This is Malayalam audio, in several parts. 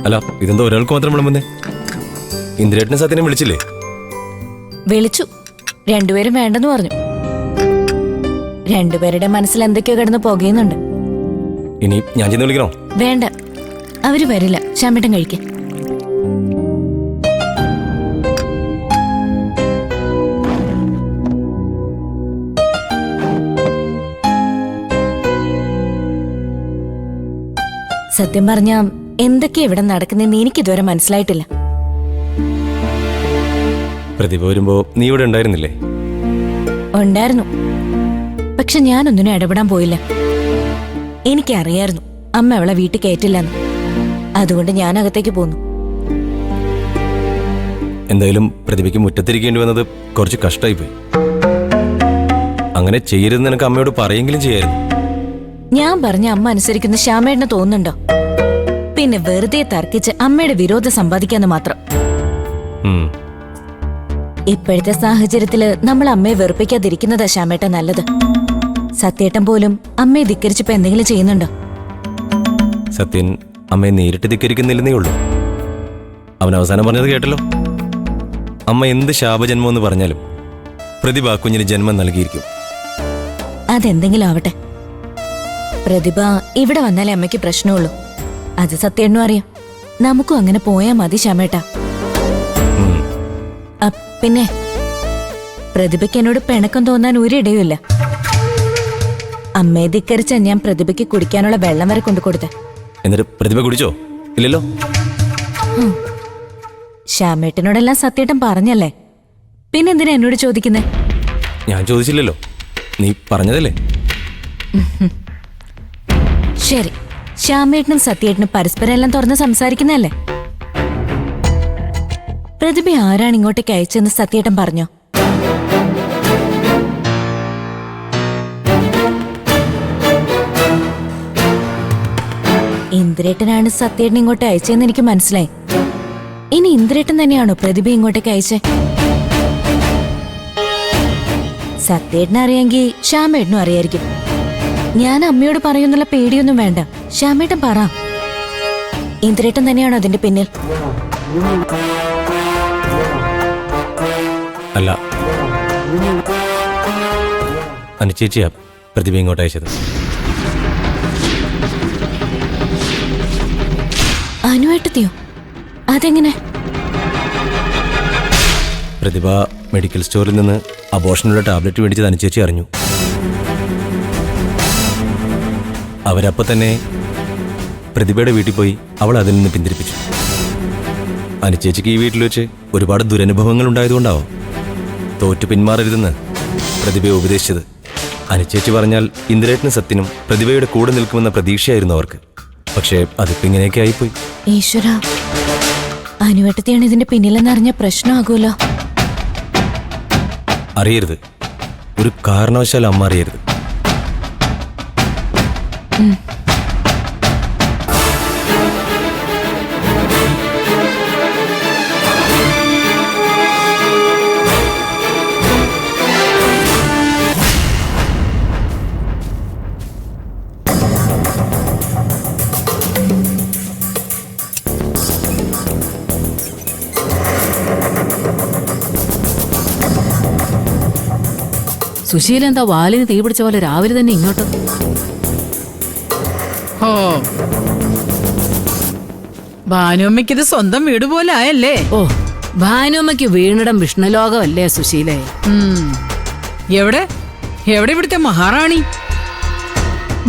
അല്ല ഇതെന്തോ ഒരാൾക്ക് മാത്രം വിളമ്പുന്നേ? ഇന്ദിരേട്ടനെ സത്യനെ വിളിച്ചില്ലേ? വിളിച്ചു. രണ്ടുപേരും വേണ്ടെന്ന് പറഞ്ഞു. രണ്ടുപേരുടെ മനസ്സിൽ എന്തൊക്കെയോ കിടന്ന് പുകയുന്നുണ്ട്. ഇനി ഞാൻ ചെന്ന് വിളിക്കണോ? വേണ്ട, അവര് വരില്ല. ശ്യാമേട്ടൻ കഴിക്ക. സത്യം പറഞ്ഞ എന്തൊക്കെയാ ഇവിടെ നടക്കുന്നതെന്ന് എനിക്കിതുവരെ മനസ്സിലായിട്ടില്ല. പ്രതിഭ വരുമ്പോ നീ ഇവിടെ ഉണ്ടായിരുന്നില്ലേ? ഉണ്ടായിരുന്നു. പക്ഷെ ഞാനൊന്നിനും ഇടപെടാൻ പോയില്ല. എനിക്കറിയായിരുന്നു അമ്മ അവളെ വീട്ടിൽ കയറ്റില്ലെന്ന്. അതുകൊണ്ട് ഞാൻ അകത്തേക്ക് പോന്നു. എന്തായാലും പ്രതിഭയ്ക്ക് മുറ്റത്തിരിക്കേണ്ടി വന്നത് കുറച്ച് കഷ്ടമായി പോയി. അങ്ങനെ ചെയ്യരുതെന്ന് നിനക്ക് അമ്മയോട് പറയെങ്കിലും ചെയ്യായിരുന്നു. ഞാൻ പറഞ്ഞ അമ്മ അനുസരിക്കുന്ന ശ്യാമേട്ടന് തോന്നുന്നുണ്ടോ? പിന്നെ വെറുതെ തർക്കിച്ച് അമ്മയുടെ വിരോധം സമ്പാദിക്കാന്ന് മാത്രം. ഇപ്പോഴത്തെ സാഹചര്യത്തില് നമ്മൾ അമ്മയെ വെറുപ്പിക്കാതിരിക്കുന്നതാ ശ്യാമേട്ടൻ നല്ലത്. സത്യേട്ടൻ പോലും അമ്മയെ ധിക്കരിച്ചപ്പോ എന്തെങ്കിലും ചെയ്യുന്നുണ്ടോ? സത്യൻ അമ്മയെ നേരിട്ട് ധിക്കരിക്കുന്നില്ലെന്നേ ഉള്ളൂ. അവൻ അവസാനം പറഞ്ഞത് കേട്ടല്ലോ. അമ്മ എന്ത് ശാപജന്മം എന്ന് പറഞ്ഞാലും പ്രതിഭ കുഞ്ഞിന് ജന്മം നൽകിയിരിക്കും. അതെന്തെങ്കിലും ആവട്ടെ. പ്രതിഭ ഇവിടെ വന്നാലേ അമ്മയ്ക്ക് പ്രശ്നമുള്ളൂ. അത് സത്യേട്ടനും അറിയാം. നമുക്കും അങ്ങനെ പോയാ മതി ശ്യാമേട്ടാ. പിന്നെ പ്രതിഭയ്ക്ക് എന്നോട് പിണക്കം തോന്നാൻ ഒരിടയുമില്ല. അമ്മയെ ധിക്കരിച്ച ഞാൻ പ്രതിഭയ്ക്ക് കുടിക്കാനുള്ള വെള്ളം വരെ കൊണ്ടുകൊടുത്തെ. എന്നിട്ട് പ്രതിഭ കുടിച്ചോ? ഇല്ലല്ലോ. ശ്യാമേട്ടനോടെല്ലാം സത്യേട്ടൻ പറഞ്ഞല്ലേ, പിന്നെന്തിനാ എന്നോട് ചോദിക്കുന്നേ? ഞാൻ ചോദിച്ചില്ലല്ലോ, നീ പറഞ്ഞതല്ലേ. ശരി, ശ്യാമേട്ടനും സത്യേട്ടനും പരസ്പരം എല്ലാം തുറന്ന് സംസാരിക്കുന്നതല്ലേ? പ്രതിഭ ആരാണ് ഇങ്ങോട്ടേക്ക് അയച്ചെന്ന് സത്യേട്ടൻ പറഞ്ഞോ? ഇന്ദിരേട്ടനാണ് സത്യേട്ടൻ ഇങ്ങോട്ട് അയച്ചെന്ന് എനിക്ക് മനസ്സിലായി. ഇനി ഇന്ദിരേട്ടൻ തന്നെയാണോ പ്രതിഭ ഇങ്ങോട്ടേക്ക് അയച്ചേ? സത്യേട്ടനെ അറിയാമെങ്കിൽ ശ്യാമേട്ടനും അറിയായിരിക്കും. ഞാൻ അമ്മയോട് പറയുന്നുള്ള പേടിയൊന്നും വേണ്ട. ശ്യാമേട്ടൻ പറ, ഇന്ദിരേട്ടൻ തന്നെയാണോ അതിന്റെ പിന്നിൽ? അല്ല, അനുചേച്ചിയാ പ്രതിഭ ഇങ്ങോട്ട് അയച്ചത്. അനുവേട്ടത്തിയോ? അതെങ്ങനെ? പ്രതിഭ മെഡിക്കൽ സ്റ്റോറിൽ നിന്ന് അബോർഷനുള്ള ടാബ്ലറ്റ് മേടിച്ചത് അനുചേച്ചി അറിഞ്ഞു. അവരപ്പോൾ തന്നെ പ്രതിഭയുടെ വീട്ടിൽ പോയി അവൾ അതിൽ നിന്ന് പിന്തിരിപ്പിച്ചു. അനുചേച്ചിക്ക് ഈ വീട്ടിൽ വെച്ച് ഒരുപാട് ദുരനുഭവങ്ങൾ ഉണ്ടായതുകൊണ്ടാവും തോറ്റു പിന്മാറരുതെന്ന് പ്രതിഭയെ ഉപദേശിച്ചത്. അനുചേച്ചി പറഞ്ഞാൽ ഇന്ദിരേട്ടനും സത്യനും പ്രതിഭയുടെ കൂടെ നിൽക്കുമെന്ന പ്രതീക്ഷയായിരുന്നു അവർക്ക്. പക്ഷേ അതിപ്പോ ഇങ്ങനെയൊക്കെ ആയിപ്പോയി. ഈശ്വര, അനുവേട്ടത്തിയാണ് ഇതിന്റെ പിന്നിലെന്നറിഞ്ഞ പ്രശ്നമാകുമല്ലോ. അറിയരുത്, ഒരു കാരണവശാലും അമ്മ അറിയരുത്. സുശീല എന്താ വാലിന് തീ പിടിച്ച പോലെ രാവിലെ തന്നെ ഇങ്ങോട്ട്? ഓ, ഭാനുമ്മയ്ക്കിത് സ്വന്തം വീട് പോലെ ആയല്ലേ? ഓ, ഭാനുമ്മയ്ക്ക് വീണിടം വിഷ്ണുലോകമല്ലേ സുശീലേ? എവിടെ എവിടെ ഇവിടുത്തെ മഹാറാണി?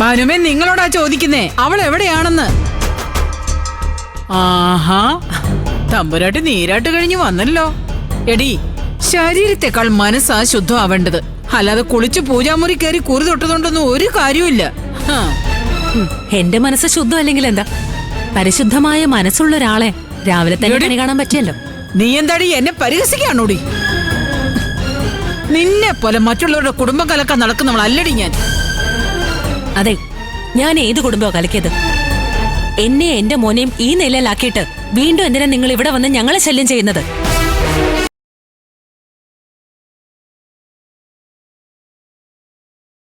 ഭാനുമ്മ നിങ്ങളോടാ ചോദിക്കുന്നേ, അവൾ എവിടെയാണെന്ന്. ആഹാ, തമ്പുരാട്ടി നീരാട്ട് കഴിഞ്ഞ് വന്നല്ലോ. എടി, ശരീരത്തെക്കാൾ മനസ്സാ ശുദ്ധമാവേണ്ടത്. അല്ലാതെ കുളിച്ച് പൂജാമുറി കയറി കുറി തൊട്ടതുകൊണ്ടൊന്നും ഒരു കാര്യമില്ല. എന്റെ മനസ്സ് ശുദ്ധമല്ലെങ്കിൽ എന്താ? പരിശുദ്ധമായ മനസ്സുള്ള ഒരാളെ രാവിലെ തന്നെ കണി കാണാൻ പറ്റിയല്ലോ. നീ എന്താടി എന്നെ പരിഹസിക്കാണോടി? നിന്നെ പോലെ മറ്റുള്ളവരുടെ കുടുംബം കലക്കാൻ നടക്കുന്നവളല്ലടി ഞാൻ. അതെ, ഞാൻ ഏത് കുടുംബമോ കലക്കിയത്? എന്നെ എന്റെ മോനെയും ഈ നിലയിലാക്കിയിട്ട് വീണ്ടും എന്തിനാ നിങ്ങൾ ഇവിടെ വന്ന് ഞങ്ങളെ ശല്യം ചെയ്യുന്നത്?